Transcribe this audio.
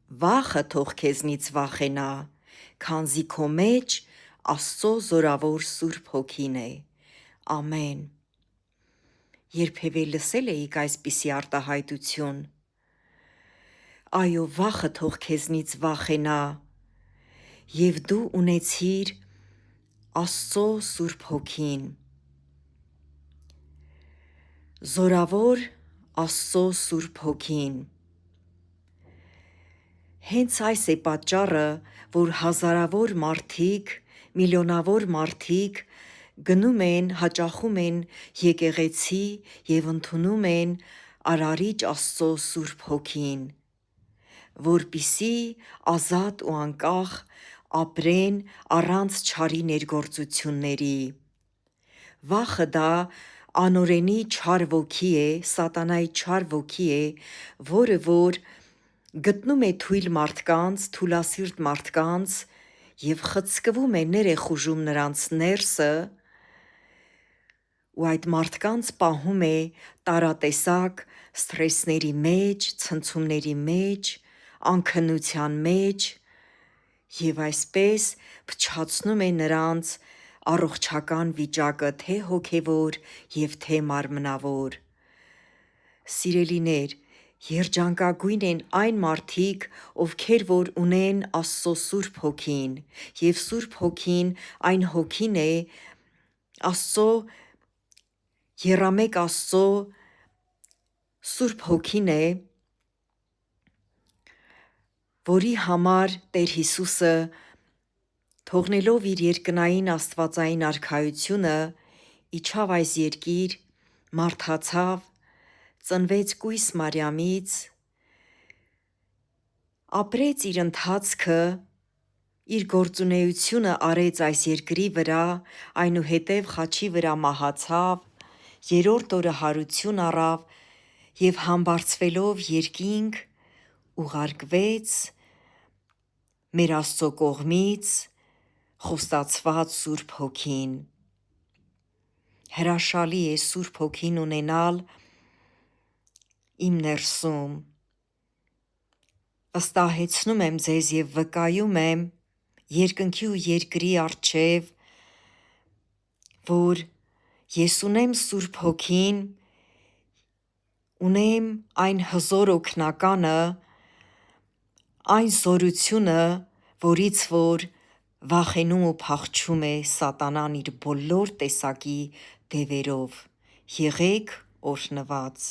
վախը թող քեզնից վախենա, քանզի քո մեջ Աստծո զորավոր Սուրբ Հոգին է։ Ամեն։ Երբևէ լսել էիք այսպիսի արտահայտություն. այո, վախը թող քեզնից վախենա, և դու ունեցիր Աստծո Սուրբ Հոգին։ Զորավոր Աստծո Սուրբ Հոգին։ Հենց այս է պատճառը, որ հազարավոր մարդիկ, միլիոնավոր մարդիկ գնում են, հաճախում են եկեղեցի և ընդունում են Արարիչ Աստծո Սուրբ Հոգին, որպեսզի ազատ ու անկախ ապրեն առանց չարի ներգործությունների։ Վախը դա անօրենի չար ոգի է, սատանայի չար ոգի է, որը որ գտնում է թույլ մարդկանց, թուլասիրտ մարդկանց և խցկվում է, ներխուժում նրանց ներսը ու այդ մարդկանց պահում է տարատեսակ սթրեսների մեջ, ցնցումների մեջ, անքնության մեջ և այսպես փչացնում է նրանց առողջական վիճակը թե հոգևոր և թե մարմնավոր։ Սիրելիներ, երջանկագույն են այն մարդիկ, ովքեր որ ունեն Աստծո Սուրբ Հոգին, և Սուրբ Հոգին այն Հոգին է, եռամեկ Աստծո Սուրբ Հոգին է, որի համար Տեր Հիսուսը թողնելով իր երկնային աստվածային արքայությունը իջավ այս երկիր, մարդացավ, ծնվեց կույս Մարիամից, ապրեց իր ընթացքը, իր գործունեությունը արեց այս երկրի վրա, այնուհետև խաչի վրա մահացավ, երրորդ օրը հարություն առավ և համբարձվելով երկինք ուղարկվեց մեր Աստծո կողմից խոստացված Սուրբ Հոգին։ Հրաշալի է Սուրբ Հոգին ունենալ իմ ներսում։ Վստահեցնում եմ ձեզ և վկայում եմ երկնքի ու երկրի առջև, որ ես ունեմ Սուրբ Հոգին, ունեմ այն հզոր օգնականը, այն զորությունը, որից որ վախենում ու փախչում է սատանան իր բոլոր տեսակի դևերով։ Եղեք օրհնված։